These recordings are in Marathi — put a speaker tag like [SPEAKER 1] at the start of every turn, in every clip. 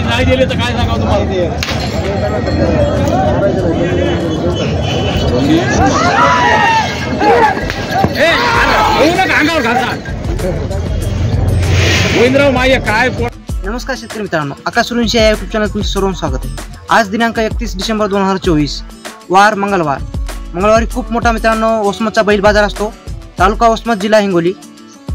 [SPEAKER 1] नाही दिले तर काय सांगा तुम्हाला.
[SPEAKER 2] नमस्कार शेतकरी मित्रांनो, आकाश सुरुंशी या यूट्यूब चॅनल तुमचं सर्वांचं स्वागत आहे. आज दिनांक 31 डिसेंबर 2024 वार मंगळवारी खूप मोठा मित्रांनो वसमतचा बैल बाजार असतो. तालुका वसमत, जिल्हा हिंगोली.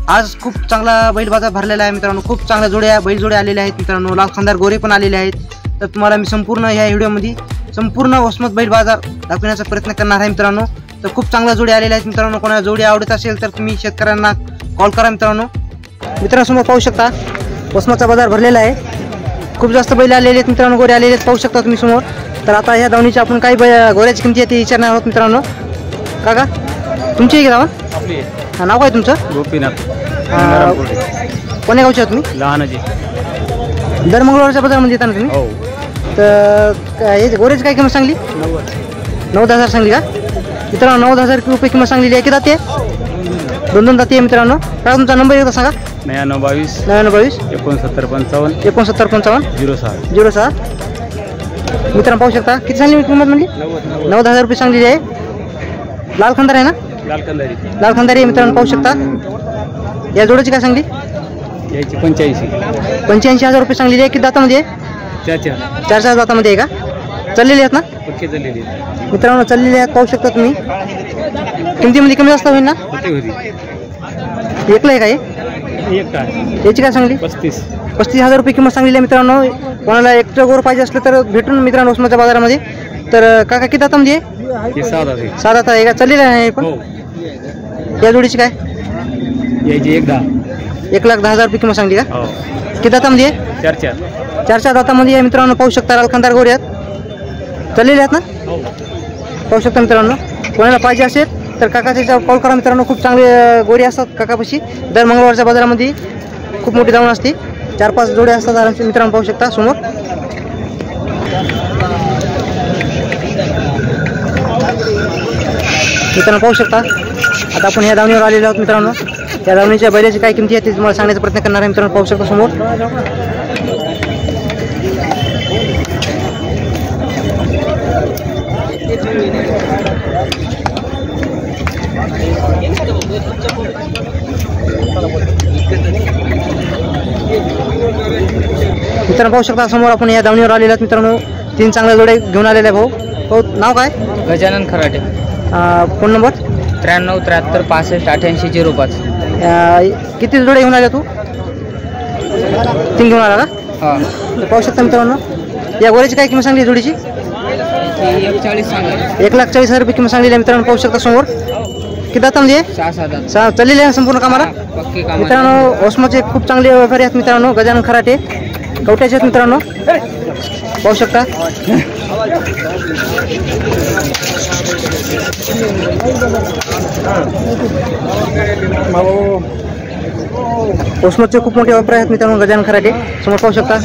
[SPEAKER 2] आज खूप चांगला बैल बाजार भरलेला आहे मित्रांनो. खूप चांगल्या बैल जोड्या आलेल्या आहेत मित्रांनो. लाल खानदार गोरे पण आलेले आहेत. तर तुम्हाला मी संपूर्ण ह्या व्हिडिओमध्ये संपूर्ण वसमत बैल बाजार दाखवण्याचा प्रयत्न करणार आहे मित्रांनो. तर खूप चांगल्या जोड्या आलेल्या आहेत मित्रांनो. कोणाला जोडी आवडत असेल तर तुम्ही शेतकऱ्यांना कॉल करा मित्रांनो. मित्रांसमोर पाहू शकता वसमतचा बाजार भरलेला आहे. खूप जास्त बैल आलेले आहेत मित्रांनो, गोरे आलेले आहेत पाहू शकता तुम्ही समोर. तर आता ह्या दावणीची आपण काही गोऱ्याची किमती आहे ती विचारणार आहोत मित्रांनो. काका तुमची आहे गावा? नाव काय तुमचं?
[SPEAKER 1] गोपीनाथ.
[SPEAKER 2] कोण्या गावचे आहात तुम्ही?
[SPEAKER 1] लहानाची.
[SPEAKER 2] दर मंगळवारच्या बाजारामध्ये येता ना तुम्ही?
[SPEAKER 1] हो.
[SPEAKER 2] तर हे गोऱ्याची काय किंमत सांगली? 90,000 सांगली का मित्रांनो? 90,000 रुपये किंमत सांगलेली आहे. किती दाती आहे? दोन दाती आहे मित्रांनो. काय तुमचा नंबर एकदा सांगा.
[SPEAKER 1] 9922 6955 06
[SPEAKER 2] मित्रांनो पाहू शकता. किती सांगली किंमत म्हणजे? 90,000 रुपये सांगलेली आहे. लाल खंदार आहे ना? लाल खंदारी आहे मित्रांनो पाहू शकता. या जोडीची काय सांगली?
[SPEAKER 1] याची 85,000
[SPEAKER 2] रुपये सांगलेली आहे. किती दातामध्ये आहे? 4 दातामध्ये आहे का? चाललेली आहेत ना?
[SPEAKER 1] ओके, चाललेली
[SPEAKER 2] मित्रांनो चाललेली आहेत पाहू शकता तुम्ही. किमतीमध्ये कमी जास्त होईल ना? एकला आहे का हे? याची काय सांगली? 35,000 रुपये किंमत सांगलेली आहे मित्रांनो. कोणाला एकटं गोर पाहिजे असलं तर भेटून मित्रांनो वसमतच्या बाजारामध्ये. तर काका किती दातामध्ये आहे? 6 दात आहे का? चाललेली आहे पण. या जोडीची काय?
[SPEAKER 1] याची
[SPEAKER 2] 1,10,000 रुपये किंमत सांगली का? किती दातामध्ये आहे? 4 दातामध्ये आहे मित्रांनो पाहू शकता. लाल खंदार गोरे आहेत. चाललेले आहेत ना? पाहू शकता मित्रांनो. कोणाला पाहिजे असेल तर काकाच्या कॉल करा मित्रांनो. खूप चांगले गोरे असतात काकापाशी. दर मंगळवारच्या बाजारामध्ये खूप मोठी दावण असते. 4-5 जोडे असतात आरामचे मित्रांनो पाहू शकता समोर. मित्रांनो पाहू शकता. आता आपण ह्या दावणीवर आलेलो आहोत मित्रांनो. या दावणीच्या बैलाची काय किमती आहे ते तुम्हाला सांगण्याचा प्रयत्न करणार आहे मित्रांनो पाहू शकता समोर. मित्रांनो पाहू शकता समोर आपण या दावणीवर आलेले आहेत मित्रांनो. 3 चांगल्या जोड्या घेऊन आलेल्या आहे भाऊ. नाव काय?
[SPEAKER 3] गजानन खराटे.
[SPEAKER 2] Phone number?
[SPEAKER 3] 93 73 65 88 05.
[SPEAKER 2] किती जोड्या घेऊन आल्या तू? 3 घेऊन आला का?
[SPEAKER 3] हां.
[SPEAKER 2] पाहू शकता मित्रांनो. या गोऱ्याची काय किंमत सांगली जोडीची? 1,40,000 रुपये किंमत सांगलेली आहे मित्रांनो पाहू शकता समोर. किती दातामध्ये?
[SPEAKER 3] 6 दात.
[SPEAKER 2] चाललेले आहे संपूर्ण कामाला मित्रांनो. वसमतचे खूप चांगले व्यापारी आहेत मित्रांनो. गजानन खराटे कवट्याचे आहेत मित्रांनो पाहू शकता. वसमतचे खूप मोठे व्यापारी आहेत मित्रांनो गजानन खराटे समोर पाहू शकता.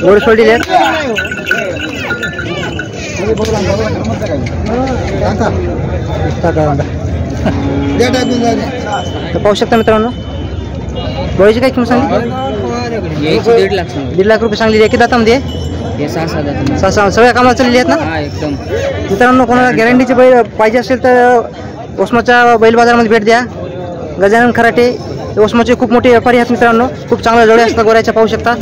[SPEAKER 2] गोड सोडलेले आहेत. तर पाहू शकता मित्रांनो. गोळीची काय किंमत सांगली? 1,50,000 रुपये सांगलेली आहे. किती दातामध्ये आहे? 6 सगळ्या कामाला चाललेली आहेत ना?
[SPEAKER 3] एकदम.
[SPEAKER 2] मित्रांनो कोणाला गॅरंटीचे बैल पाहिजे असेल तर वसमतच्या बैल बाजारामध्ये भेट द्या. गजानन खराटे वसमतचे खूप मोठे व्यापारी आहेत मित्रांनो. खूप चांगल्या जोड्या असतात गोऱ्याच्या पाहू शकता.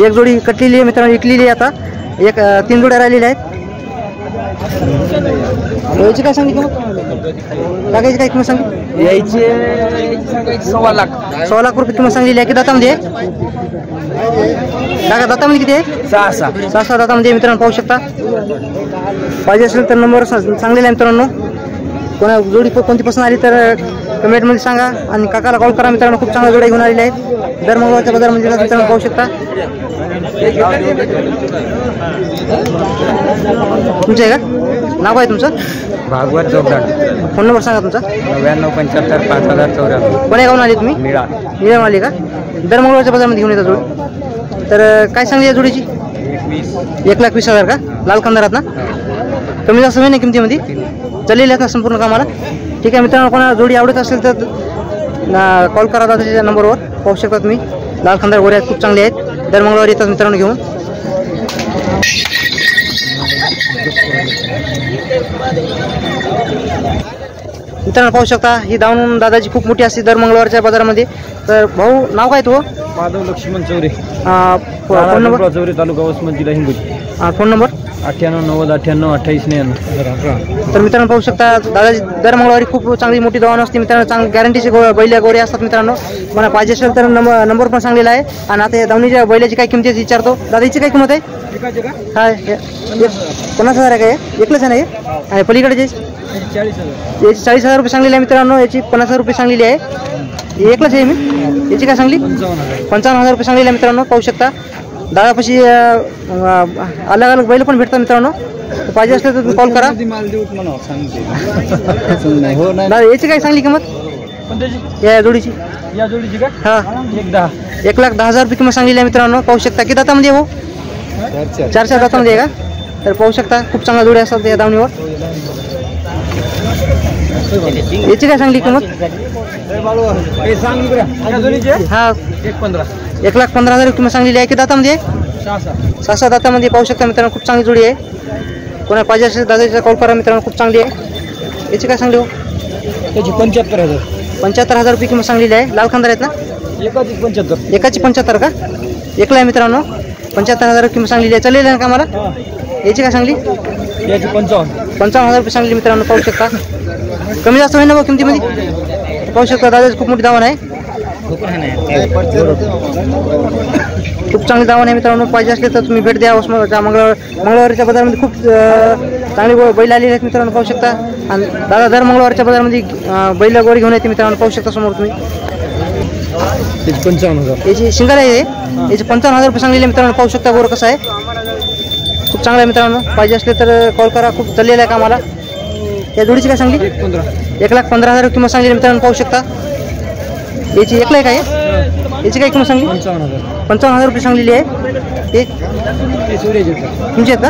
[SPEAKER 2] एक जोडी कटलेली आहे मित्रांनो, विकलेली आहे आता. 3 जोड्या राहिलेल्या आहेत. याची काय सांगितलं मग? काकाची काय किंमत सांगितली?
[SPEAKER 3] यायची 1,00,000.
[SPEAKER 2] 1,00,000 रुपये किंमत सांगलेली आहे. की दातामध्ये काका दातामध्ये किती आहे? 6 दातामध्ये मित्रांनो पाहू शकता. पाहिजे असेल तर नंबर सांगलेला आहे मित्रांनो. कोणा जोडी कोणती पसंत आली तर कमेंटमध्ये सांगा आणि काकाला कॉल करा मित्रांनो. खूप चांगल्या जोड्या घेऊन आलेल्या आहेत. दर मंगळवारच्या बाजारामध्ये मित्रांनो पाहू शकता. तुमचं आहे का? नाव काय तुमचं?
[SPEAKER 1] भागवत चौकाट.
[SPEAKER 2] फोन नंबर सांगा तुमचा.
[SPEAKER 1] 9975 5084.
[SPEAKER 2] कोण्या गावून आली तुम्ही? निळा आली का? दर मंगळवारच्या बाजारामध्ये घेऊन येतात जोडी. तर काय सांगली या जोडीची? 1,20,000 का? लाल खंदारात ना? कमी जास्त होईल ना किमतीमध्ये? चालेल का संपूर्ण कामाला? ठीक आहे मित्रांनो, कोणाला जोडी आवडत असेल तर कॉल करा दादाच्या नंबरवर. पाहू शकता तुम्ही लाल खंदार गोरे आहेत, खूप चांगले आहेत. दर मंगळवारी येतात मित्रांनो घेऊन. मित्रांनो पाहू शकता ही दावण दादाची खूप मोठी असते दर मंगळवारच्या बाजारामध्ये. तर भाऊ नाव काय तो?
[SPEAKER 1] Madhav Laxman Chaure,
[SPEAKER 2] phone number?
[SPEAKER 1] चौरे, तालुका वसमत, जिल्हा हिंगोली.
[SPEAKER 2] Phone number?
[SPEAKER 1] 98
[SPEAKER 2] तर मित्रांनो पाहू शकता दादाची दर मंगळवारी खूप चांगली मोठी दावण असते मित्रांनो. चांगली गॅरंटीचे बैल गोरे असतात मित्रांनो. मला पाहिजे असेल तर नंबर पण सांगलेला आहे. आणि आता या दावणीच्या बैलाची काय किंमत आहे विचारतो. दादाची काय किंमत आहे? हा 50,000 आहे. काय एकलंच आहे ना हे? आणि पलीकडे याची 40,000 रुपये सांगलेली आहे मित्रांनो. याची 50,000 रुपये सांगलेली आहे. एकलंच आहे मी. याची काय सांगली? 55,000 रुपये सांगलेली आहे मित्रांनो. पाहू शकता दादापाशी अलग अलग बैल पण भेटतात मित्रांनो. पाहिजे असले तर तुम्ही कॉल करा. दादा याची काय सांगली किंमत या जोडीची?
[SPEAKER 1] का?
[SPEAKER 2] हा 1,10,000 रुपये किंमत सांगलेली आहे मित्रांनो. पाहू शकता किती दातामध्ये हो? 4 दातामध्ये आहे का? तर पाहू शकता खूप चांगल्या जोडी असतात या दावणीवर. याची काय सांगली किंमत? हा 1,15,000 किंमत सांगलेली आहे. किती दातामध्ये आहे? 6 दातामध्ये. पाहू शकता मित्रांनो खूप चांगली जोडी आहे. कोणा पाहिजे असेल दादाचा कॉल करा मित्रांनो, खूप चांगली आहे. याची काय सांगली हो?
[SPEAKER 1] त्याची 75,000.
[SPEAKER 2] 75,000 रुपये किंमत सांगलेली आहे. लाल खंदार आहेत ना? एकाची 75 का? एकला आहे मित्रांनो. 75,000 किंमत सांगलेली आहे. चालेल ना का मला? याची काय सांगली?
[SPEAKER 1] याची
[SPEAKER 2] 55,000 रुपये सांगली मित्रांनो. पाहू शकता कमी जास्त होईल ना किमतीमध्ये? पाहू शकता दादाची खूप मोठी दावण आहे. खूप चांगली दावण आहे मित्रांनो. पाहिजे असले तर तुम्ही भेट द्या. मंगळवारच्या बाजारामध्ये खूप चांगली बैल आलेली आहेत मित्रांनो. पाहू शकता. आणि दादा दर मंगळवारच्या बाजारामध्ये बैल गोरी घेऊन येते मित्रांनो. पाहू शकता समोर तुम्ही.
[SPEAKER 1] 55,000.
[SPEAKER 2] याची शिंगार आहे. याची 55,000 रुपये सांगलेले मित्रांनो. पाहू शकता गोर कसं आहे. खूप चांगलं आहे मित्रांनो. पाहिजे असले तर कॉल करा. खूप चाललेलं आहे कामाला. या जोडीची काय सांगली? 1,15,000 किंमत सांगलेली मित्रांनो. पाहू शकता. याची एकला आहे काय? याची काय किंमत सांगली? 55,000 रुपये सांगलेली आहे. हे तुमची आहेत का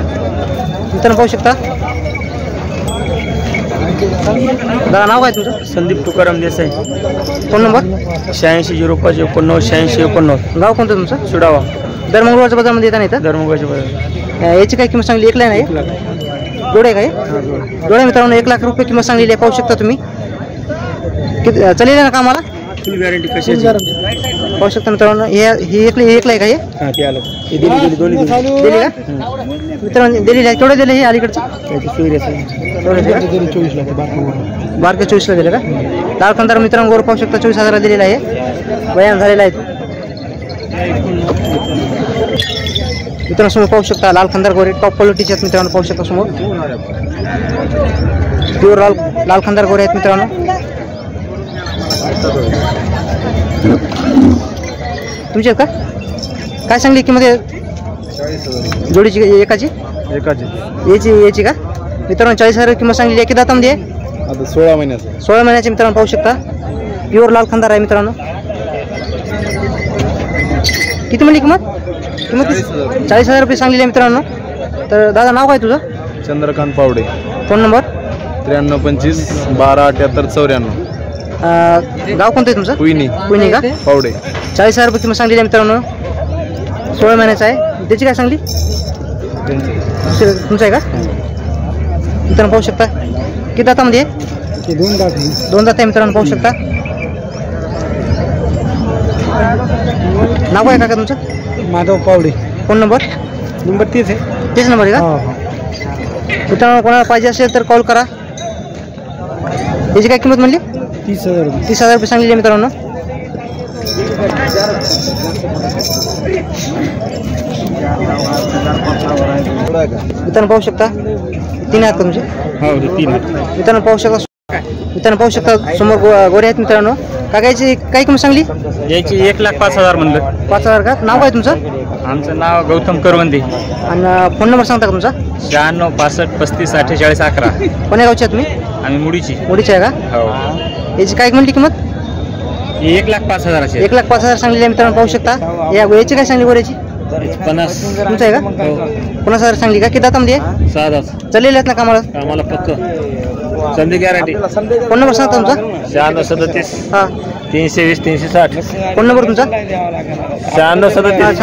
[SPEAKER 2] मित्रांनो? पाहू शकता. दादा नाव काय तुमचं?
[SPEAKER 1] संदीप तुकाराम देसाई.
[SPEAKER 2] Phone number?
[SPEAKER 1] 8605 89 86 89.
[SPEAKER 2] गाव कोणतं तुमचं?
[SPEAKER 1] सुडावा.
[SPEAKER 2] दर मंगळवारच्या बाजारामध्ये येता नाही तर?
[SPEAKER 1] धर्मगावच्या बाजार.
[SPEAKER 2] याची काय किंमत सांगली? एकला आहे ना? जोडे काय? जोडे मित्रांनो 1,00,000 रुपये किंमत सांगलेली आहे. पाहू शकता तुम्ही. किती चालेल ना कामाला?
[SPEAKER 1] फुल गॅरंटी कशाची?
[SPEAKER 2] पाहू शकता मित्रांनो. ही एकला आहे का? हे
[SPEAKER 1] हां ते आलं.
[SPEAKER 2] दिली का मित्रांनो? दिलेली आहे. केवढं दिलं हे अलीकडचं? बारके 24ला दिलं का? लाल खंदार मित्रांनो गोर पाहू शकता 24,000 दिलेला आहे. बयान झालेला आहे मित्रांनो. समोर पाहू शकता लाल खंदार गोरे टॉप क्वालिटीचे आहेत मित्रांनो. पाहू शकता समोर प्युअर लाल खंदार गोरे आहेत मित्रांनो. तुमची आहेत का? काय सांगली किंमत आहे जोडीची? एकाची याची का मित्रांनो? 40,000 किंमत सांगलेली आहे. किती दातामध्ये आहे?
[SPEAKER 1] 16 महिन्याचं.
[SPEAKER 2] 16 महिन्याचे मित्रांनो. पाहू शकता प्युअर लाल खंदार आहे मित्रांनो. किती म्हणली किंमत? 40,000 रुपये सांगलेली आहे मित्रांनो. तर दादा नाव काय तुझं?
[SPEAKER 1] चंद्रकांत पावडे.
[SPEAKER 2] Phone number?
[SPEAKER 1] 9325 12 78 94.
[SPEAKER 2] गाव कोणतं आहे तुमचं?
[SPEAKER 1] कुईनी
[SPEAKER 2] कुईनी का?
[SPEAKER 1] पावडे.
[SPEAKER 2] 40,000 रुपये किंमत सांगलेली आहे मित्रांनो. 16 महिन्याचा आहे. त्याची काय सांगली? तुमचं आहे का मित्रांनो? पाहू शकता. किती दातामध्ये आहे? 2 दात आहे मित्रांनो. पाहू शकता. नाव आहे का तुमचं?
[SPEAKER 1] Madhav Pawde.
[SPEAKER 2] Phone number?
[SPEAKER 1] Number 30 आहे.
[SPEAKER 2] तेच नंबर आहे का मित्रांनो? कोणाला पाहिजे असेल तर कॉल करा. याची काय किंमत म्हणली? 30,000 रुपये सांगलेली आहे मित्रांनो. मित्रांनो पाहू शकता 3 आहेत का तुमचे? मित्रांनो पाहू शकता. मित्रांनो पाहू शकता समोर गोरे आहेत मित्रांनो. काकाची काय किंमत सांगली?
[SPEAKER 1] याची 1,05,000 म्हणलं.
[SPEAKER 2] 5,000 का? नाव काय तुमचं?
[SPEAKER 1] आमचं नाव गौतम करवंदे.
[SPEAKER 2] आणि फोन नंबर सांगता का तुमचा?
[SPEAKER 1] 96 65 35 48 11.
[SPEAKER 2] कोण्या गावची आहे तुम्ही?
[SPEAKER 1] आम्ही मुडीची.
[SPEAKER 2] मुडीची आहे का?
[SPEAKER 1] हो.
[SPEAKER 2] याची काय म्हणली किंमत?
[SPEAKER 1] 1,05,000.
[SPEAKER 2] 1,05,000 सांगलेली आहे मित्रांनो. पाहू शकता. याची काय सांगली गोऱ्याची?
[SPEAKER 1] 50.
[SPEAKER 2] तुमचं आहे का? 50,000 सांगली का? किती दातामध्ये आहे?
[SPEAKER 1] 6
[SPEAKER 2] चाललेले आहेत ना कामाला?
[SPEAKER 1] आम्हाला पक्क संधी गॅरंटी.
[SPEAKER 2] फोन नंबर सांगता तुमचा?
[SPEAKER 1] 96
[SPEAKER 2] हां
[SPEAKER 1] 320 360.
[SPEAKER 2] फोन नंबर तुमचा?
[SPEAKER 1] 96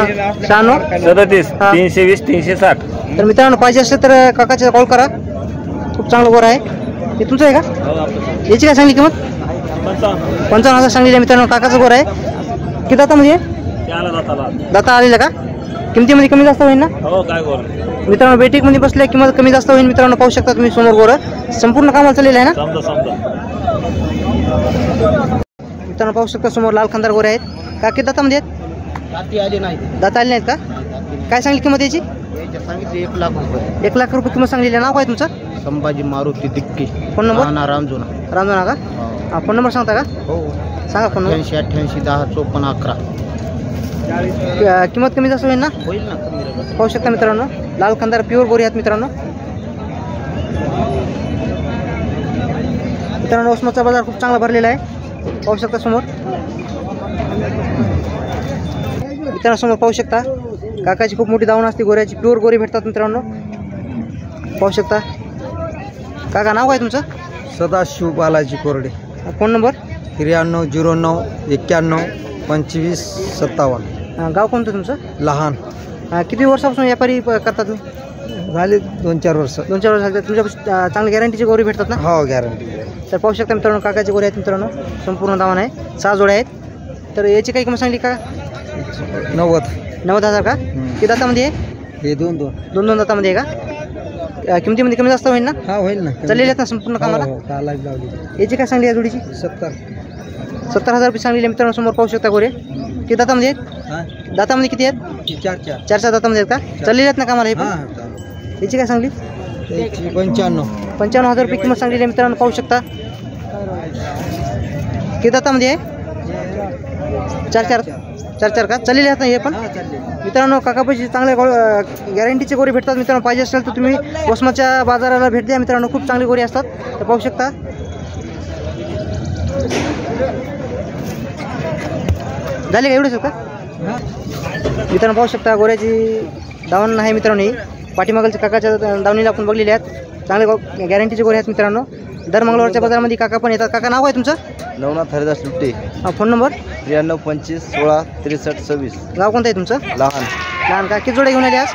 [SPEAKER 2] शहाण्णव
[SPEAKER 1] 37 320 360.
[SPEAKER 2] तर मित्रांनो पाहिजे असेल तर काकाचा कॉल करा. खूप चांगलं गोर आहे. हे तुमचं आहे का? याची काय सांगली किंमत? 55,000 सांगलेली आहे मित्रांनो. काकाचं गोर आहे. किती दातामध्ये आहे? दाता आलेला का? किमतीमध्ये कमी जास्त होईल ना?
[SPEAKER 1] हो काय गोर
[SPEAKER 2] मित्रांनो बेटिकमध्ये बसल्या किंमत कमी जास्त होईल. मित्रांनो पाहू शकता तुम्ही समोर गोर संपूर्ण कामाला चाललेलं आहे ना? मित्रांनो पाहू शकता समोर लाल खानदार गोरे आहेत. का किती दातामध्ये आहेत? दाता आले नाहीत का? काय सांगली किंमत याची?
[SPEAKER 3] सांगितले 1 लाख रुपये.
[SPEAKER 2] 1 लाख रुपये किंमत सांगलेली आहे. नाव काय तुमचं?
[SPEAKER 3] संभाजी मारुती दिक्की.
[SPEAKER 2] Phone number?
[SPEAKER 3] रामजुना.
[SPEAKER 2] रामजुना का? हा फोन नंबर सांगता का?
[SPEAKER 3] हो.
[SPEAKER 2] सांगा फोन नंबर.
[SPEAKER 3] 88 10 54 11.
[SPEAKER 2] किंमत कमी जास्त होईल ना?
[SPEAKER 3] होईल ना कमी.
[SPEAKER 2] पाहू शकता मित्रांनो लाल खानदार प्युअर गोरी आहेत मित्रांनो. मित्रांनो उस्माचा बाजार खूप चांगला भरलेला आहे. पाहू शकता समोर. मित्रांनो समोर पाहू शकता काकाची खूप मोठी दावण असते. गोऱ्याची प्युअर गोरी भेटतात मित्रांनो. पाहू शकता. काका नाव काय तुमचं?
[SPEAKER 4] सदाशिव बालाजी कोरडे.
[SPEAKER 2] Phone number?
[SPEAKER 4] 93 09 91 25 57.
[SPEAKER 2] गाव कोणतं तुमचं?
[SPEAKER 4] लहान.
[SPEAKER 2] किती वर्षापासून व्यापारी करता तुम्ही?
[SPEAKER 4] झाले 2-4 वर्ष.
[SPEAKER 2] 2-4 वर्ष झाले. तुमच्या चांगली गॅरंटीची गोरी भेटतात ना?
[SPEAKER 4] हो गॅरंटी.
[SPEAKER 2] तर पाहू शकता मित्रांनो काकाची गोरी आहेत मित्रांनो. संपूर्ण दावण आहे. 6 जोड्या आहेत. तर याची काही किंमत सांगली का? 90,000 का? किती दातामध्ये आहे?
[SPEAKER 4] हे 2-2.
[SPEAKER 2] 2 दातामध्ये आहे का? किमतीमध्ये कमी जास्त होईल ना?
[SPEAKER 4] हा होईल ना.
[SPEAKER 2] चाललेले आहेत ना संपूर्ण कामाला?
[SPEAKER 4] 10 लाख लावली.
[SPEAKER 2] याची काय सांगली या जोडीची? 70,000 रुपये सांगलेली मित्रांनो. समोर पाहू शकता गोरे. किती दातामध्ये आहेत? दातामध्ये किती आहेत? 4 दातामध्ये आहेत का? चाललेले आहेत ना कामाला हे पण? याची काय सांगली? 55,000 रुपये किंमत सांगलेली आहे मित्रांनो. पाहू शकता. किती दातामध्ये आहे? 4 का? चाललेले आहेत ना हे पण? मित्रांनो काकापाशी चांगल्या गॅरंटीचे गोरी भेटतात मित्रांनो. पाहिजे असेल तर तुम्ही वसमतच्या बाजाराला भेट द्या मित्रांनो. खूप चांगली गोरी असतात. तर पाहू शकता. झाले का? एवढेच का? मित्रांनो पाहू शकता गोऱ्याची दावण आहे मित्रांनो. ही पाठीमागलच्या काकाच्या दावणीला आपण बघलेले आहेत. चांगले गॅरंटीचे गोरे आहेत मित्रांनो. दर मंगळवारच्या बाजारामध्ये काका पण येतात. काका नाव आहे तुमचं?
[SPEAKER 4] नवनाथ हरिदास लुट्टे.
[SPEAKER 2] Phone number?
[SPEAKER 4] 93 25 16 63 26.
[SPEAKER 2] गाव कोणतं आहे तुमचं? लहान का? किती जोड्या घेऊन आले आज?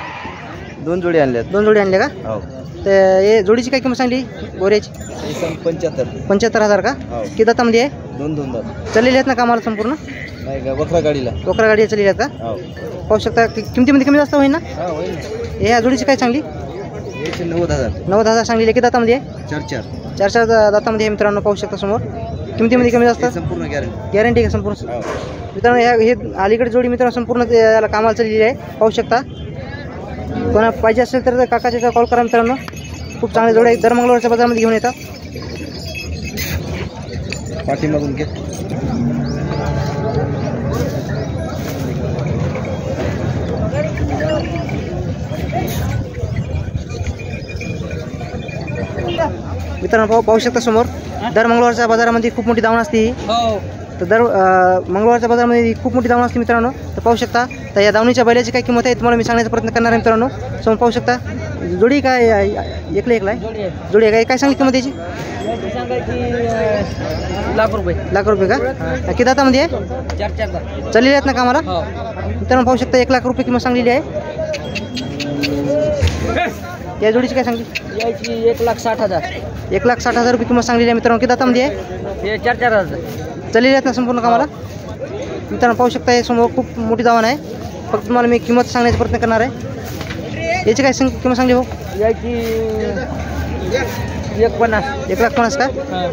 [SPEAKER 4] 2 जोडी आणल्यात.
[SPEAKER 2] 2 जोडी आणले का?
[SPEAKER 4] हो.
[SPEAKER 2] तर हे जोडीची काय किंमत सांगली गोऱ्याची? 75,000 का? किती दातामध्ये आहे?
[SPEAKER 4] 2 दात.
[SPEAKER 2] चाललेले आहेत ना कामाला संपूर्ण?
[SPEAKER 4] नाही का वखरा गाडीला.
[SPEAKER 2] वखरा गाडी चाललेली आहेत का?
[SPEAKER 4] हो.
[SPEAKER 2] पाहू शकता किमतीमध्ये कमी जास्त होईल ना?
[SPEAKER 4] हा होईल.
[SPEAKER 2] ह्या जोडीची काय सांगली? 90,000 सांगली. किती दातामध्ये आहे? 4 दातामध्ये आहे मित्रांनो. पाहू शकता समोर. किमतीमध्ये कमी जास्त
[SPEAKER 4] संपूर्ण
[SPEAKER 2] गॅरंटी का संपूर्ण? मित्रांनो हे अलीकडे जोडी मित्रांनो संपूर्ण याला कामाला चाललेली आहे. पाहू शकता. कोणा पाहिजे असेल तर काकाच्या कॉल करा मित्रांनो. खूप चांगले जोडे दर मंगळवारच्या बाजारामध्ये घेऊन येतात.
[SPEAKER 4] पाठीमागून घे.
[SPEAKER 2] मित्रांनो पाहू शकता समोर. दर मंगळवारच्या बाजारामध्ये खूप मोठी दावण असते. तर दर मंगळवारच्या बाजारामध्ये खूप मोठी दावण असते मित्रांनो. तर पाहू शकता. तर या दावणीच्या बैलाची काय किंमत आहे तुम्हाला मी सांगण्याचा प्रयत्न करणार आहे मित्रांनो. समोर पाहू शकता. जोडी काय एकला आहे? जोडी आहे काय सांगली किंमत याची?
[SPEAKER 3] लाख रुपये.
[SPEAKER 2] लाख रुपये का? किती दातामध्ये आहे?
[SPEAKER 3] 4
[SPEAKER 2] चाललेले आहेत ना कामाला? मित्रांनो पाहू शकता 1 लाख रुपये किंमत सांगलेली आहे. या जोडीची काय सांगली?
[SPEAKER 3] याची 1,60,000.
[SPEAKER 2] 1,60,000 रुपये किंमत सांगलेली आहे मित्रांनो. किती दातामध्ये आहे?
[SPEAKER 3] हे 4,000.
[SPEAKER 2] चाललेले आहेत ना संपूर्ण कामाला? मित्रांनो पाहू शकता हे समोर खूप मोठी दावण आहे. फक्त तुम्हाला मी किंमत सांगण्याचा प्रयत्न करणार आहे. याची काय किंमत सांगली हो?
[SPEAKER 3] याची 1,50,000.
[SPEAKER 2] 1,50,000 का?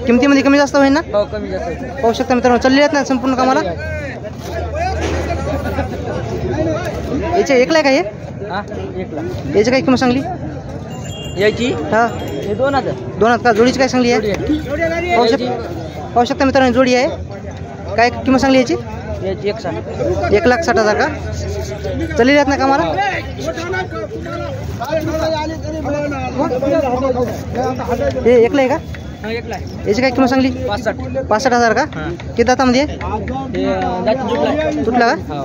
[SPEAKER 2] किमतीमध्ये कमी जास्त होईल ना?
[SPEAKER 3] हो कमी जास्त.
[SPEAKER 2] पाहू शकता मित्रांनो चाललेले आहेत ना संपूर्ण कामाला? याचे 1 लाख आहे?
[SPEAKER 3] हा 1 लाख.
[SPEAKER 2] याची काय किंमत सांगली?
[SPEAKER 3] याची
[SPEAKER 2] हा
[SPEAKER 3] हे 2,000.
[SPEAKER 2] 2 का? जोडीची काय सांगली आहे? पाहू शकता मित्रांनो जोडी आहे. काय किंमत सांगली याची?
[SPEAKER 3] याची 1,60,000.
[SPEAKER 2] 1,60,000 का? चाललेले आहेत ना कामाला? हे 1 आहे का?
[SPEAKER 3] एकला आहे.
[SPEAKER 2] याची काय किंमत सांगली?
[SPEAKER 3] 65.
[SPEAKER 2] 65,000 का?
[SPEAKER 3] हां.
[SPEAKER 2] किती दातामध्ये आहे?
[SPEAKER 3] ते जाती तुटला आहे.
[SPEAKER 2] तुटला का?
[SPEAKER 3] हो.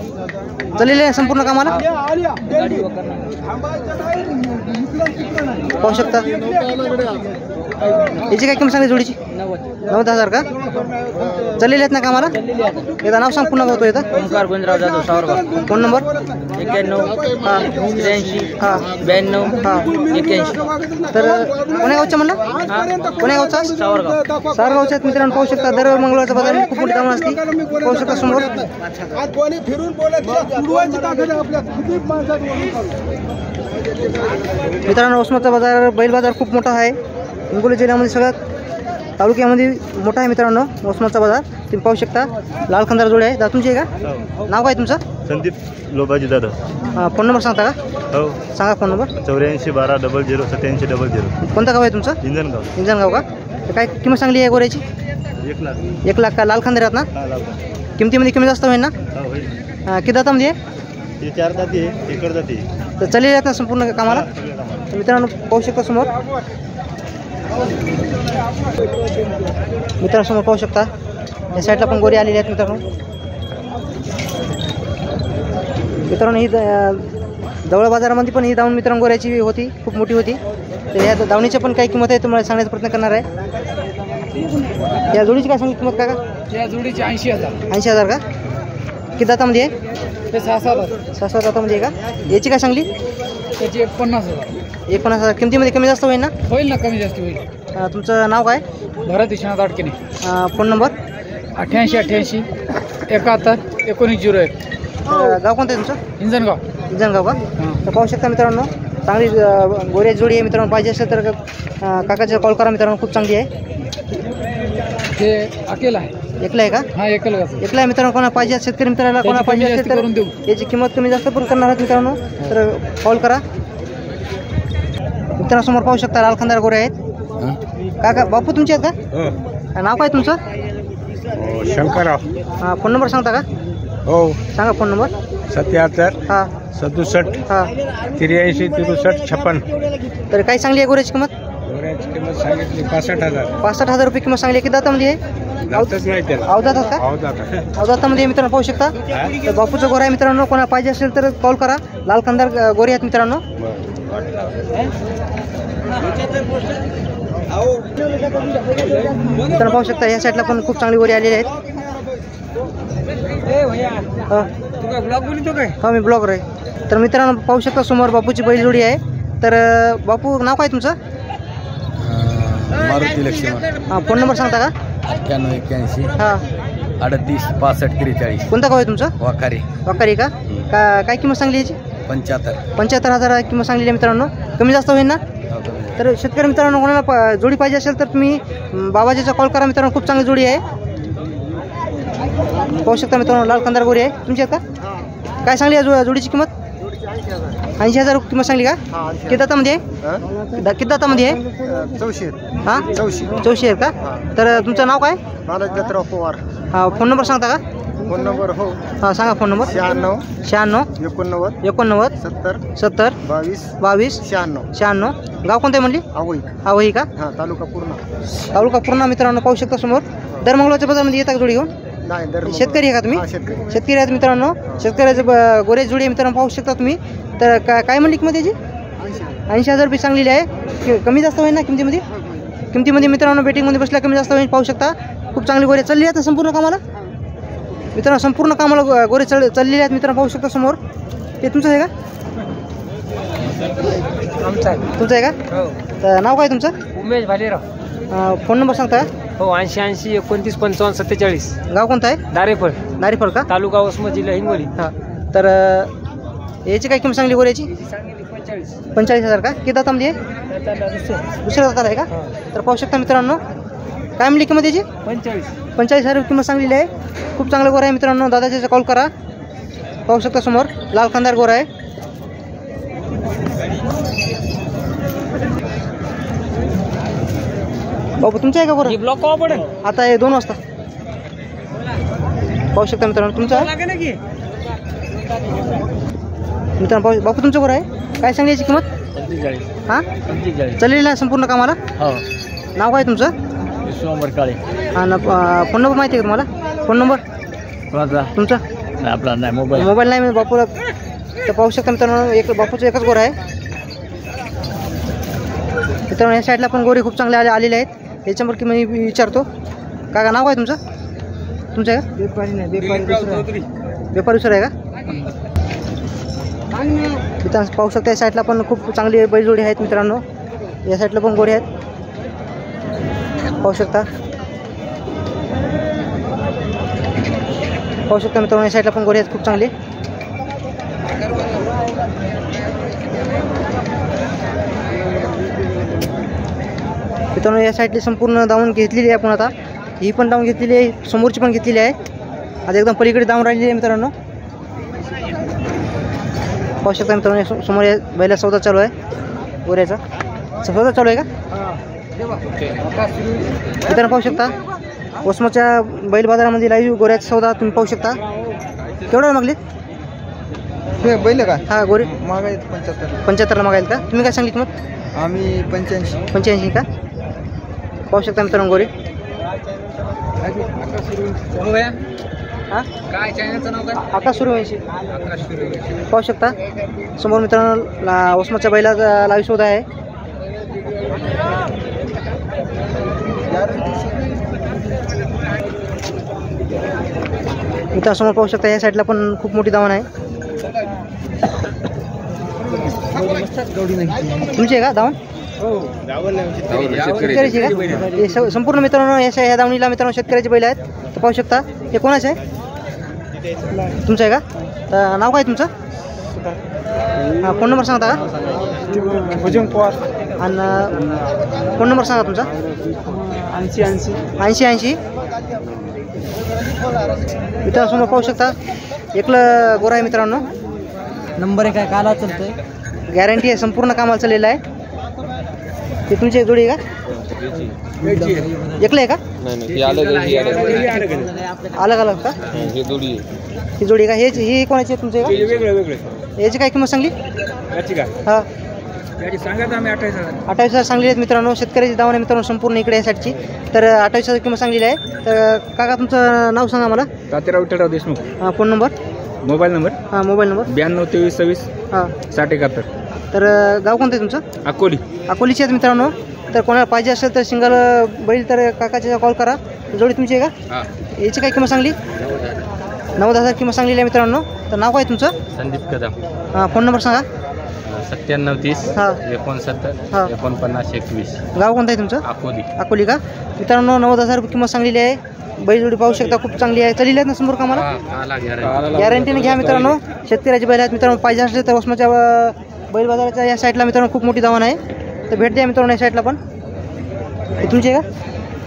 [SPEAKER 2] चाललेलं आहे संपूर्ण कामाला?
[SPEAKER 3] गाडी वगैरे
[SPEAKER 2] पाहू शकता. याची काय किंमत सांगली जोडीची? 90,000 का? चाललेले आहेत ना कामाला?
[SPEAKER 3] चाललेली आहे.
[SPEAKER 2] एकदा नाव सांग पुन्हा होतो येतं.
[SPEAKER 3] ओंकार गोविंदराव जाधव सावरगाव.
[SPEAKER 2] Phone number?
[SPEAKER 3] 91
[SPEAKER 2] हां
[SPEAKER 3] 83
[SPEAKER 2] हां
[SPEAKER 3] 92
[SPEAKER 2] हां.
[SPEAKER 3] 81.
[SPEAKER 2] तर कोण्या गावचं म्हणलं? कोण्या गावचा?
[SPEAKER 3] सावरगाव.
[SPEAKER 2] सारगावच्या आहेत मित्रांनो. पाहू शकता दर मंगळवारचा बाजार खूप मोठी कामं असते. पाहू शकता समोर. मित्रांनो वसमतचा बाजार बैल बाजार खूप मोठा आहे. हिंगोली जिल्ह्यामध्ये सगळ्यात तालुक्यामध्ये मोठा आहे मित्रांनो वसमतचा बाजार. तुम्ही पाहू शकता लाल खंदार जोडी आहे. दादा तुमची आहे का? नाव काय तुमचं?
[SPEAKER 1] संदीप लोबाजी दादा.
[SPEAKER 2] फोन नंबर सांगता का?
[SPEAKER 1] हो.
[SPEAKER 2] सांगा फोन नंबर.
[SPEAKER 1] 84 12 00 87 00.
[SPEAKER 2] कोणतं गाव आहे तुमचं?
[SPEAKER 1] इंजनगाव.
[SPEAKER 2] इंजनगाव का? तर काय किंमत सांगली आहे गोऱ्याची?
[SPEAKER 1] 1 लाख.
[SPEAKER 2] 1 लाख का? लाल खंदार आहेत ना?
[SPEAKER 1] हा लाख.
[SPEAKER 2] किमतीमध्ये कमी जास्त होईल ना?
[SPEAKER 1] हा होईल.
[SPEAKER 2] किती दातामध्ये आहे?
[SPEAKER 1] हे 4 जाती आहे, एकड जाती आहे.
[SPEAKER 2] तर चाललेले आहेत ना संपूर्ण कामाला?
[SPEAKER 1] सगळे कामाला.
[SPEAKER 2] तर मित्रांनो पाहू शकता समोर. मित्रांसमोर पाहू शकता या साईडला पण गोरी आलेली आहेत मित्रांनो. मित्रांनो ही जवळ बाजारामध्ये पण ही दावण मित्रांनो गोऱ्याची होती, खूप मोठी होती. तर या दावणीच्या पण काही किंमत आहे तुम्हाला सांगण्याचा प्रयत्न करणार आहे. या जोडीची काय सांगितली किंमत का?
[SPEAKER 3] या जोडीची 80,000.
[SPEAKER 2] 80,000 का? किती दातामध्ये आहे?
[SPEAKER 3] ते 6,000.
[SPEAKER 2] 6 दातामध्ये आहे का? याची काय सांगली?
[SPEAKER 3] त्याची 50,000.
[SPEAKER 2] 50,000. किमतीमध्ये कमी जास्त होईल ना?
[SPEAKER 3] होईल ना, कमी जास्त होईल.
[SPEAKER 2] तुमचं नाव काय?
[SPEAKER 3] भरत विश्वनाथ अडकिने.
[SPEAKER 2] Phone number?
[SPEAKER 3] 88 71 1901.
[SPEAKER 2] गाव कोणतं आहे तुमचं?
[SPEAKER 3] इंजनगाव.
[SPEAKER 2] इंजनगाव का? तर पाहू शकता मित्रांनो चांगली गोऱ्या जोडी आहे मित्रांनो. पाहिजे असेल तर काकाच्या कॉल करा मित्रांनो. खूप चांगली आहे.
[SPEAKER 3] ते अकेला आहे.
[SPEAKER 2] एकला आहे का?
[SPEAKER 3] हा एकला.
[SPEAKER 2] एकला आहे मित्रांनो. कोणा पाहिजे शेतकरी मित्राला कोणा पाहिजे असेल तर
[SPEAKER 3] करून देऊ.
[SPEAKER 2] याची किंमत कमी जास्त पण करणार आहात मित्रांनो. तर कॉल करा. मित्रांनो समोर पाहू शकता लाल खंदार गोरे आहेत. काका बापू तुमचे आहेत का? नाव काय तुमचं?
[SPEAKER 4] शंकरराव.
[SPEAKER 2] फोन नंबर सांगता का?
[SPEAKER 4] हो.
[SPEAKER 2] सांगा फोन नंबर.
[SPEAKER 4] 77
[SPEAKER 2] हां
[SPEAKER 4] 67
[SPEAKER 2] हां.
[SPEAKER 4] 83 63 56.
[SPEAKER 2] तर काय चांगली आहे गोऱ्याची किंमत?
[SPEAKER 4] गोऱ्याची किंमत सांगितली 65,000.
[SPEAKER 2] 65,000 रुपये किंमत सांगली. किती दातामध्ये आहे?
[SPEAKER 4] जातच नाही त्याला.
[SPEAKER 2] अवधातात का? अवधातामध्ये मित्रांनो पाहू शकता. तर बापूचं गोरा आहे मित्रांनो. कोणा पाहिजे असेल तर कॉल करा. लाल खंदार गोरे आहेत मित्रांनो. मित्रांनो पाहू शकता या साईडला पण खूप चांगली गोरी आलेली आहेत. हा मी ब्लॉगर आहे. तर मित्रांनो पाहू शकता समोर बापूची बैलजोडी आहे. तर बापू नाव काय तुमचं?
[SPEAKER 4] मारुती लक्ष्मण.
[SPEAKER 2] फोन नंबर सांगता का?
[SPEAKER 4] 91 81
[SPEAKER 2] हां
[SPEAKER 4] 38 65 43.
[SPEAKER 2] कोणतं गाव आहे तुमचं?
[SPEAKER 4] वाकारी.
[SPEAKER 2] वाकारी का? काय किंमत सांगली याची?
[SPEAKER 4] 75.
[SPEAKER 2] 75,000 किंमत सांगलेली आहे मित्रांनो. कमी जास्त होईल ना? तर शेतकरी मित्रांनो कोणाला जोडी पाहिजे असेल तर तुम्ही बाबाजीचा कॉल करा मित्रांनो. खूप चांगली जोडी आहे. पाहू शकता मित्रांनो लाल कंदार गोरी आहे. तुमची आहेत का? काय सांगली या जोडीची किंमत? 80,000 किंमत सांगली का? किती दातामध्ये आहे? किती दातामध्ये आहे?
[SPEAKER 4] 84.
[SPEAKER 2] हां 84 आहे का? तर तुमचं नाव काय?
[SPEAKER 4] बालाजीराव पवार.
[SPEAKER 2] हां फोन नंबर सांगता का?
[SPEAKER 4] फोन नंबर हो
[SPEAKER 2] हां सांगा फोन नंबर.
[SPEAKER 4] 96
[SPEAKER 2] 96
[SPEAKER 4] 89
[SPEAKER 2] 89
[SPEAKER 4] 70
[SPEAKER 2] 70
[SPEAKER 4] 22
[SPEAKER 2] 22
[SPEAKER 4] 96.
[SPEAKER 2] 96. गाव कोणतं आहे म्हणली?
[SPEAKER 4] आवई.
[SPEAKER 2] आवई का?
[SPEAKER 4] हा तालुका पूर्ण.
[SPEAKER 2] तालुका पूर्ण मित्रांनो पाहू शकता समोर. दर मंगळवारच्या बाजारामध्ये येतात जोडी घेऊन?
[SPEAKER 4] नाही दर
[SPEAKER 2] शेतकरी आहे का तुम्ही?
[SPEAKER 4] शेतकरी.
[SPEAKER 2] शेतकरी आहेत मित्रांनो. शेतकऱ्याचं गोरे जोडी आहे मित्रांनो पाहू शकता तुम्ही. तर काय म्हणली किंमत याची? 80,000 रुपये सांगलेली आहे. कमी जास्त होईल ना किमतीमध्ये? किमतीमध्ये मित्रांनो बेटिंगमध्ये बसल्या कमी जास्त होईल. पाहू शकता खूप चांगली गोरे चालली आहेत संपूर्ण कामाला मित्रांनो. संपूर्ण कामाला गोरे चाललेले आहेत मित्रांनो पाहू शकता समोर. ते तुमचं आहे का? तुमचं आहे का? तर नाव काय तुमचं?
[SPEAKER 3] उमेश भालेराव.
[SPEAKER 2] फोन नंबर सांगता का?
[SPEAKER 3] हो 80 29 55 47.
[SPEAKER 2] गाव कोणतं आहे?
[SPEAKER 3] दारेफळ.
[SPEAKER 2] नारीफळ का?
[SPEAKER 3] तालुका वसमत जिल्हा हिंगोली.
[SPEAKER 2] हां तर याची काय किंमत सांगली गोऱ्याची? 45,000 का? किती दातामध्ये आहे? दुसऱ्या दाताला आहे का? तर पाहू शकता मित्रांनो. काय म्हणली किंमत याची? 45,000 किंमत सांगलेली आहे. खूप चांगला गोरा आहे मित्रांनो. दादाच्या कॉल करा. पाहू शकता समोर लाल खंदार गोरा आहे. बाबू तुमचं आहे का गोरा?
[SPEAKER 3] ब्लॉक कवा पडेल?
[SPEAKER 2] आता हे 2 वाजता. पाहू शकता मित्रांनो तुमचा मित्रांनो बापू तुमचं गोरा आहे. काय सांगली याची किंमत? हां चाललेली आहे संपूर्ण कामाला.
[SPEAKER 3] हो.
[SPEAKER 2] नाव काय तुमचं?
[SPEAKER 3] विश्वांबर काळे.
[SPEAKER 2] आणि फोन नंबर माहिती आहे का तुम्हाला? फोन नंबर
[SPEAKER 3] कोणाचा?
[SPEAKER 2] तुमचा?
[SPEAKER 3] नाही आपला नाही मोबाईल.
[SPEAKER 2] मोबाईल नाही मी बापूला तर पाहू शकता मित्रांनो. एक बापूचं एकच गोरा आहे मित्रांनो. या साईडला पण गोरे खूप चांगले आलेले आहेत. याच्यावर की मी विचारतो का नाव काय तुमचं? तुमचं आहे का?
[SPEAKER 3] व्यापारी नाही, व्यापारी
[SPEAKER 2] व्यापारी सर आहे का? मित्रांनो पाहू शकता या साईडला पण खूप चांगली बैलजोडी आहेत मित्रांनो. या साईडला पण गोरे आहेत पाहू शकता. पाहू शकता मित्रांनो या साईडला पण गोरे आहेत खूप चांगले. मित्रांनो या साईडली संपूर्ण धावून घेतलेली आहे आपण आता. ही पण धावून घेतलेली आहे, समोरची पण घेतलेली आहे. आता एकदम पलीकडे धावून राहिलेली आहे मित्रांनो. पाहू शकता मित्रांनो समोर बैला सौदा चालू आहे गोऱ्याचा. सौदा चालू आहे का मित्रांनो? पाहू शकता वसमतच्या बैल बाजारामध्ये लाईव्ह गोऱ्याचा सौदा तुम्ही पाहू शकता. केवढा मागले
[SPEAKER 4] हे बैल का?
[SPEAKER 2] हा गोरे
[SPEAKER 4] मागायत 75.
[SPEAKER 2] 75ला मागायला का? तुम्ही काय सांगितली मग?
[SPEAKER 4] आम्ही 85.
[SPEAKER 2] 85 का? पाहू शकता मित्रांनो गोरे.
[SPEAKER 3] काय चॅनलचं नाव काय?
[SPEAKER 2] आकाश सूर्यवंशी पाहू शकता समोर मित्रांनो वसमतच्या बैलाचा लाईव्ह शोध आहे. मित्रांनो समोर पाहू शकता या साईडला पण खूप मोठी धावण आहे. तुमची आहे का धावण? शेतकऱ्याची का? हे संपूर्ण मित्रांनो या धावणीला मित्रांनो शेतकऱ्याचे बैल आहेत. तर पाहू शकता हे कोणाचे आहे? तुमचं आहे का? तर नाव काय तुमचं? हां फोन नंबर सांगता का?
[SPEAKER 3] भुजंग पवार.
[SPEAKER 2] आणि फोन नंबर सांगा तुमचा. 80 मित्रांनो समोर पाहू शकता एकलं गोरा आहे मित्रांनो.
[SPEAKER 3] नंबर आहे काय काला चालतंय?
[SPEAKER 2] गॅरंटी आहे, संपूर्ण कामाला चाललेलं आहे. ते तुमची एक जोडी आहे का? एकलं आहे का? अलग अलग का? ही जोडी का? ही कोणाची आहे तुमची का? याची काय किंमत सांगली? हां 28,000 सांगली आहेत मित्रांनो. शेतकऱ्याची दावण आहे मित्रांनो संपूर्ण इकडे या साईडची. तर 28,000 किंमत सांगलेली आहे. तर काका तुमचं नाव सांगा मला.
[SPEAKER 3] तात्याराव विठ्ठलराव देशमुख.
[SPEAKER 2] हां फोन नंबर?
[SPEAKER 3] मोबाईल नंबर
[SPEAKER 2] हां मोबाईल नंबर
[SPEAKER 3] 922326
[SPEAKER 2] हां
[SPEAKER 3] 6071.
[SPEAKER 2] तर गाव कोणतं आहे तुमचं?
[SPEAKER 3] अकोली.
[SPEAKER 2] अकोलीची आहेत मित्रांनो. तर कोणाला पाहिजे असेल तर सिंगल बैल तर काकाच्या कॉल करा. जोडी तुमची आहे का? याची काय किंमत सांगली? 90,000 किंमत सांगलेली आहे मित्रांनो. तर नाव काय तुमचं?
[SPEAKER 3] संदीप कदम.
[SPEAKER 2] हां फोन नंबर सांगा.
[SPEAKER 3] 9730
[SPEAKER 2] हां
[SPEAKER 3] 69
[SPEAKER 2] हां
[SPEAKER 3] 4921.
[SPEAKER 2] गाव कोणतं आहे तुमचं?
[SPEAKER 3] अकोली.
[SPEAKER 2] अकोली का? मित्रांनो 90,000 रुपये किंमत सांगलेली आहे. बैल जोडी पाहू शकता खूप चांगली आहे. चाललेली आहेत ना समोर कामाला? गॅरंटीने घ्या मित्रांनो. शेतकऱ्याचे बैल आहेत मित्रांनो. पाहिजे असले तर वसमाच्या बैल बाजाराच्या या साईडला मित्रांनो खूप मोठी दावण आहे. तर भेट द्या मित्रांनो या साईडला पण. हे तुमची आहे का?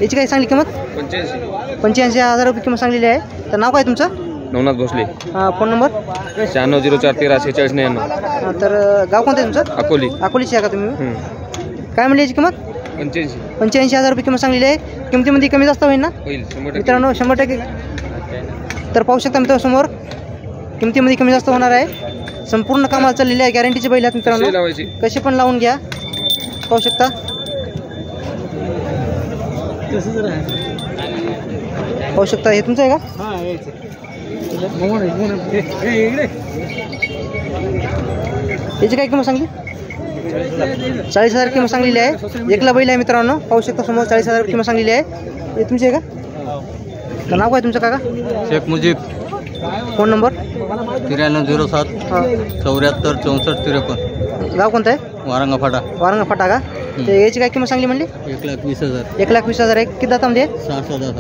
[SPEAKER 2] याची काय सांगली किंमत? 85,000 रुपये किंमत सांगलेली आहे. तर नाव काय तुमचं?
[SPEAKER 3] नवनाथ भोसले.
[SPEAKER 2] Phone number?
[SPEAKER 3] 9604134699.
[SPEAKER 2] तर गाव कोणतं आहे तुमचं?
[SPEAKER 3] अकोली.
[SPEAKER 2] अकोलीची आहे का तुम्ही? काय म्हणली याची किंमत? 85,000 रुपये किंमत सांगलेली आहे. किमतीमध्ये कमी जास्त होईल ना मित्रांनो? 100%. तर पाहू शकता मित्रांनो समोर किमतीमध्ये कमी जास्त होणार आहे. संपूर्ण कामाला चाललेली आहे. गॅरंटीचे बैल आहेत मित्रांनो. कसे पण लावून घ्या. पाहू शकता पाहू शकता. हे तुमचं आहे का? याची काय किंमत सांगली? 40,000 किंमत सांगलेली आहे. एकला बैल आहे मित्रांनो. पाहू शकता समोर 40,000 किंमत सांगलेली आहे. हे तुमची आहे का? तर नाव काय तुमचं काका?
[SPEAKER 5] शेख मुजीब.
[SPEAKER 2] Phone number?
[SPEAKER 5] 9307
[SPEAKER 2] हां
[SPEAKER 5] 74 64 53.
[SPEAKER 2] गाव कोणतं आहे?
[SPEAKER 5] वारंगा फाटा.
[SPEAKER 2] वारंगा फाटा का? तर याची काय किंमत सांगली म्हणली?
[SPEAKER 5] 1,20,000.
[SPEAKER 2] 1,20,000 आहे. किती दातामध्ये?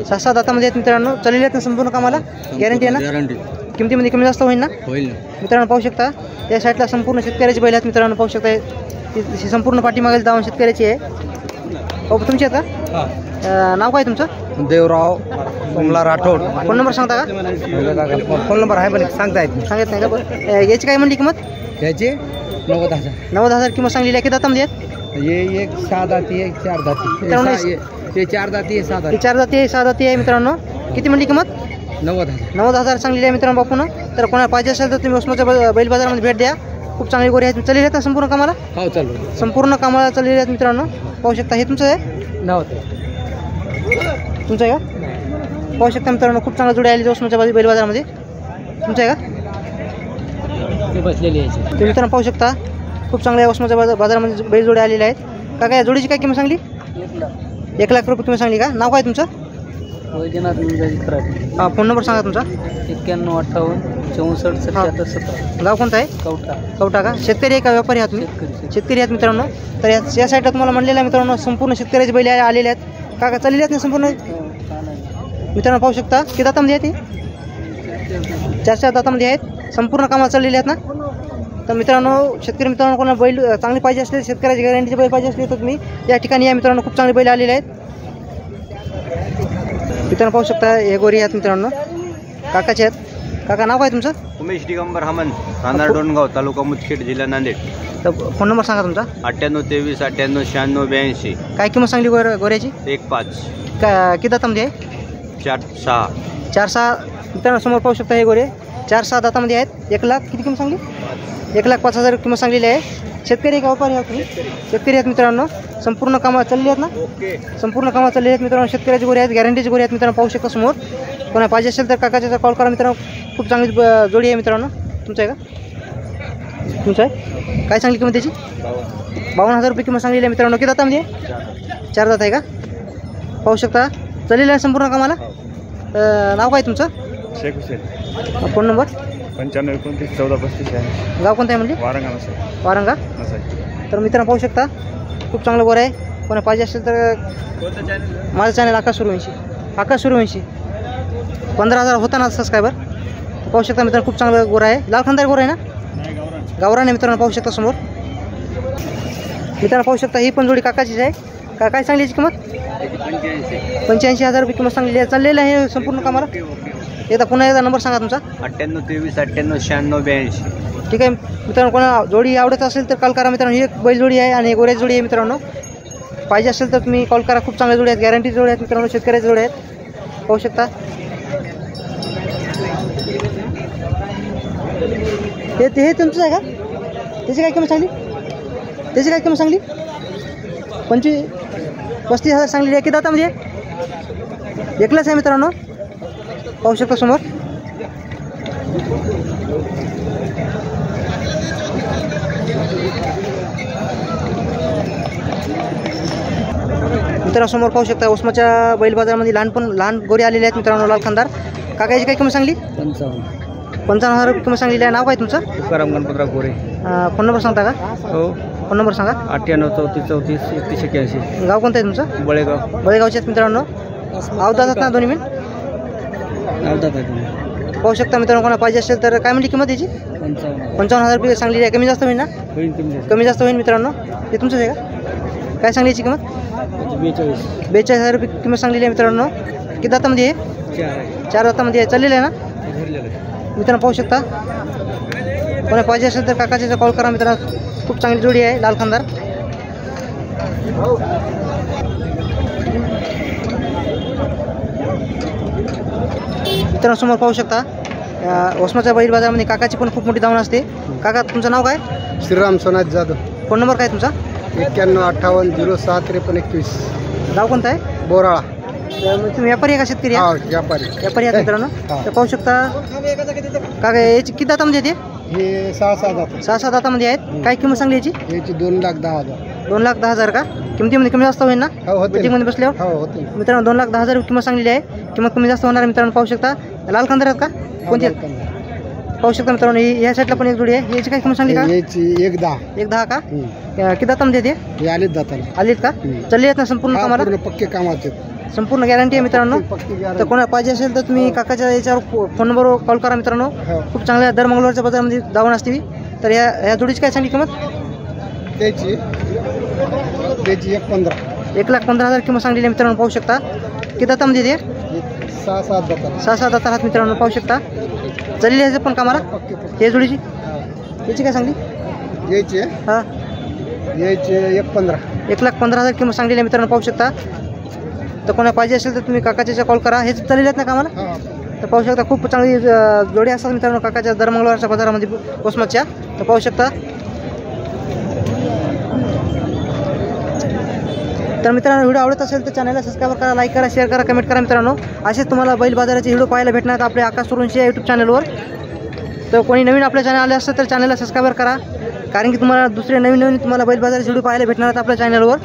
[SPEAKER 5] 6
[SPEAKER 2] 6 दातामध्ये आहेत मित्रांनो. चाललेले आहेत ना संपूर्ण कामाला? गॅरंटी आहे ना?
[SPEAKER 5] गॅरंटी
[SPEAKER 2] किमतीमध्ये कमी जास्त होईल ना
[SPEAKER 5] होईल.
[SPEAKER 2] मित्रांनो? पाहू शकता या साईडला संपूर्ण शेतकऱ्याचे बैल आहेत मित्रांनो. पाहू शकता ही संपूर्ण पाठीमागेल दावण शेतकऱ्याची आहे. हो तुमची आहेत का? नाव काय तुमचं?
[SPEAKER 4] देवराव कमला राठोड.
[SPEAKER 2] फोन नंबर सांगता का?
[SPEAKER 4] फोन नंबर आहे पण सांगता येत
[SPEAKER 2] सांगत नाही का? बरं याची काय म्हणली किंमत?
[SPEAKER 4] त्याचे 90,000.
[SPEAKER 2] 90,000 किंमत सांगलेली आहे. किती दातामध्ये आहेत?
[SPEAKER 4] ये एक 6 दाती एक 4 दाती. ते 4 दाती आहे 6
[SPEAKER 2] ही
[SPEAKER 4] दाती.
[SPEAKER 2] 4 दाती आहे 6 दाती आहे मित्रांनो. किती म्हणली किंमत?
[SPEAKER 4] 90,000.
[SPEAKER 2] 90,000 सांगलेली आहे मित्रांनो बापून. तर कोणाला पाहिजे असेल तर तुम्ही वसमतच्या बैल बाजारामध्ये भेट द्या. खूप चांगली गोरी आहेत. चाललेली आहेत ना संपूर्ण कामाला?
[SPEAKER 4] हो चालू.
[SPEAKER 2] संपूर्ण कामाला चाललेली आहेत मित्रांनो. पाहू शकता. हे तुमचं आहे?
[SPEAKER 4] नव्हतं.
[SPEAKER 2] तुमचं आहे का? पाहू शकता मित्रांनो खूप चांगला जोडी आली वसमतच्या बैल बाजारामध्ये. तुमचं आहे का?
[SPEAKER 4] बसलेली आहे
[SPEAKER 2] तुम्ही मित्रांनो पाहू शकता खूप चांगल्या वसमतच्या बाजारामध्ये बैल जोडी आलेल्या आहेत. काका या जोडीची काय किंमत सांगली? 1 लाख रुपये किंमत सांगली का? नाव काय तुमचं?
[SPEAKER 4] वैजनाथ
[SPEAKER 2] हां, फोन नंबर सांगा तुमचा.
[SPEAKER 4] 9158
[SPEAKER 2] गाव कोणतं आहे? कवटा का? शेतकरी आहे का व्यापारी आहात तुम्ही? शेतकरी आहेत मित्रांनो. तर या साईडला तुम्हाला म्हणलेलं आहे मित्रांनो संपूर्ण शेतकऱ्याचे बैल आलेले आहेत. काका चाललेले आहेत ना संपूर्ण मित्रांनो पाहू शकता. किती दातामध्ये आहेत? 4 दातामध्ये आहेत. संपूर्ण कामाला चाललेले आहेत ना. तर मित्रांनो शेतकरी मित्रांनो कोणाला बैल चांगली पाहिजे असले शेतकऱ्याची गॅरंटीचे बैल पाहिजे असले तर तुम्ही या ठिकाणी या मित्रांनो खूप चांगले बैल आलेले आहेत. मित्रांनो पाहू शकता हे गोरी आहेत मित्रांनो काकाचे आहेत. काका नाव काय तुमचं?
[SPEAKER 1] उमेश दिगंबर हमन, राहणार डोणगाव, तालुका मुदखेड, जिल्हा नांदेड.
[SPEAKER 2] तर फोन नंबर सांगा तुमचा.
[SPEAKER 1] 9823 98 96 82.
[SPEAKER 2] काय किंमत सांगली गोऱ्याची?
[SPEAKER 1] 1.5
[SPEAKER 2] का किती दातामध्ये आहे?
[SPEAKER 1] 4.6.
[SPEAKER 2] 4-6 मित्रांनो समोर पाहू शकता हे गोरे 4-6 दातामध्ये आहेत. 1 लाख किती किंमत सांगली? 1,05,000 किंमत सांगलेली आहे. शेतकरी का व्यापारी आहात तुम्ही? शेतकरी आहेत मित्रांनो. संपूर्ण कामं चालली आहेत ना. संपूर्ण कामं चालली आहेत मित्रांनो. शेतकऱ्याची गोरी आहेत, गॅरंटीची गोरी आहेत मित्रांनो पाहू शकता समोर. कोणा पाहिजे असेल तर काकाच्या कॉल करा मित्रांनो. खूप चांगली जोडी आहे मित्रांनो. तुमचं आहे का? तुमचं आहे? काय सांगली किंमत त्याची? 52,000 रुपये किंमत सांगलेली आहे मित्रांनो. किती दातामध्ये? 4 दात आहे का? पाहू शकता चाललेलं आहे संपूर्ण कामाला. नाव काय तुमचं?
[SPEAKER 1] शेख हुसेन.
[SPEAKER 2] Phone number?
[SPEAKER 1] 95 29 14 35 आहे.
[SPEAKER 2] गाव कोणतं आहे म्हणजे?
[SPEAKER 1] वारंगा.
[SPEAKER 2] वारंगा. तर मित्रांनो पाहू शकता खूप चांगलं गोर आहे. कोणा पाहिजे असेल तर माझं चॅनल आकाश सूर्यवंशी. 15,000 होता ना सबस्क्रायबर. पाहू शकता मित्रांनो खूप चांगलं गोर आहे. लाल खानदार गोर आहे ना. गावरान आहे मित्रांनो पाहू शकता समोर. मित्रांनो पाहू शकता ही पण जोडी काकाचीच आहे. काय सांगली याची किंमत? 85,000 रुपये किंमत सांगलेली आहे. चाललेलं आहे संपूर्ण कामाला. एकदा पुन्हा एकदा नंबर सांगा तुमचा.
[SPEAKER 1] 9823 98 96 82.
[SPEAKER 2] ठीक आहे मित्रांनो. कोणा जोडी आवडत असेल तर कॉल करा मित्रांनो. ही एक बैल जोडी आहे आणि गोऱ्याची जोडी आहे मित्रांनो. पाहिजे असेल तर तुम्ही कॉल करा. खूप चांगल्या जोडी आहेत, गॅरंटी जोडी आहेत मित्रांनो. शेतकऱ्याच्या जोडी आहेत पाहू शकता. हे तुमचं आहे का? त्याची काय किंमत सांगली? 35,000 सांगलेली आहे. किती दातामध्ये? एकलाच आहे मित्रांनो पाहू शकता समोर. मित्रांनो समोर पाहू शकता वसमतच्या बैल बाजारामध्ये लहान गोरी आलेले आहेत मित्रांनो. लाल खानदार. काकाची काय किंमत सांगली? 55,000 रुपये किंमत सांगलेली आहे. नाव काय तुमचं?
[SPEAKER 4] तुकाराम गणपतराव गोरे.
[SPEAKER 2] फोन नंबर सांगता का?
[SPEAKER 4] हो.
[SPEAKER 2] फोन नंबर सांगा.
[SPEAKER 4] 98 34 34 3181.
[SPEAKER 2] गाव कोणतं आहे तुमचं? बळेगावचे आहेत मित्रांनो. अवधानात ना दोन्ही मिनिट पाहू शकता मित्रांनो. कोणा पाहिजे असेल तर काय म्हणली किंमत याची? 55,000 रुपये सांगलेली आहे. कमी जास्त होईल ना? कमी जास्त होईल मित्रांनो. हे तुमचंच आहे का? काय सांगली याची किंमत? 42,000 रुपये किंमत सांगलेली आहे मित्रांनो. किती दातामध्ये आहे? 4 दातामध्ये आहे. चाललेलं आहे ना मित्रांनो पाहू शकता. कोणा पाहिजे असेल तर काकाच्या कॉल करा मित्रांनो. खूप चांगली जोडी आहे लाल खानदार. मित्रांनो समोर पाहू शकता वसमतच्या बैल बाजारामध्ये काकाची पण खूप मोठी धावण असते. काका तुमचं नाव काय?
[SPEAKER 4] श्रीराम सोनाथ जाधव.
[SPEAKER 2] फोन नंबर काय तुमचा?
[SPEAKER 4] 91 07 53 21.
[SPEAKER 2] गाव कोणतं आहे?
[SPEAKER 4] बोराळा.
[SPEAKER 2] तुम्ही व्यापारी आहे का शेतकरी?
[SPEAKER 4] व्यापारी.
[SPEAKER 2] व्यापारी आहेत मित्रांनो. तर पाहू शकता काका याची किती दातामध्ये येते?
[SPEAKER 4] हे 6 दात.
[SPEAKER 2] 6 दातामध्ये आहेत. काय किंमत सांगली याची?
[SPEAKER 4] याची 2,10,000.
[SPEAKER 2] 2,10,000 का? किमतीमध्ये कमी जास्त होईल ना मीटिंगमध्ये बसल्यावर?
[SPEAKER 4] हो होते
[SPEAKER 2] मित्रांनो 2,10,000 किंमत सांगलेली आहे. किंमत कमी जास्त होणार मित्रांनो पाहू शकता. लाल खानदार आहेत का? कोणती आहेत? पाहू शकता मित्रांनो. या साईडला पण एक जोडी आहे. याची काय किंमत सांगली का?
[SPEAKER 4] याची 1,10.
[SPEAKER 2] 1,10 का? किती दातामध्ये येते?
[SPEAKER 4] हे आलेच दाताला.
[SPEAKER 2] आलीत का? चालली आहेत ना संपूर्ण कामाला?
[SPEAKER 4] पक्के कामाचे.
[SPEAKER 2] संपूर्ण गॅरंटी आहे मित्रांनो. तर कोणा पाहिजे असेल तर तुम्ही काकाच्या याच्यावर फोन नंबरवर कॉल करा मित्रांनो. खूप चांगल्या दर मंगळवारच्या बाजारामध्ये धावण असते. तर या जोडीची काय सांगली किंमत?
[SPEAKER 4] त्याची 1,15.
[SPEAKER 2] 1,15,000 किंमत सांगलेली मित्रांनो पाहू शकता. किती दातामध्ये येते?
[SPEAKER 4] 6-7 दाता.
[SPEAKER 2] 6 दात आहात मित्रांनो पाहू शकता. चाललेली आहे पण कामाला हे जोडीची. याची काय सांगली?
[SPEAKER 4] यायची
[SPEAKER 2] हां
[SPEAKER 4] यायची 1,15.
[SPEAKER 2] 1,15,000 किंमत सांगलेली आहे मित्रांनो पाहू शकता. तर कोणा पाहिजे असेल तर तुम्ही काकाच्या कॉल करा. हेच चाललेले आहेत ना कामाला. तर पाहू शकता खूप चांगली जोडी असतात मित्रांनो काकाच्या दर मंगळवारच्या बाजारामध्ये वसमतच्या. तर पाहू शकता तर मित्रांनो व्हिडिओ आवडत असेल तर चॅनलला सबस्क्राईब करा, लाईक करा, शेअर करा, कमेंट करा मित्रांनो. असेच तुम्हाला बैल बाजाराचे व्हिडिओ पाहायला भेटणार आपल्या आकाश सूर्यवंशी या यूट्यूब चॅनलवर. तर कोणी नवीन आपल्या चॅनल आले असतं तर चॅनलला सबस्क्राईब करा, कारण की तुम्हाला दुसरे नवीन तुम्हाला बैल बाजाराचे व्हिडिओ पाहायला भेटणार आहेत आपल्या चॅनलवर.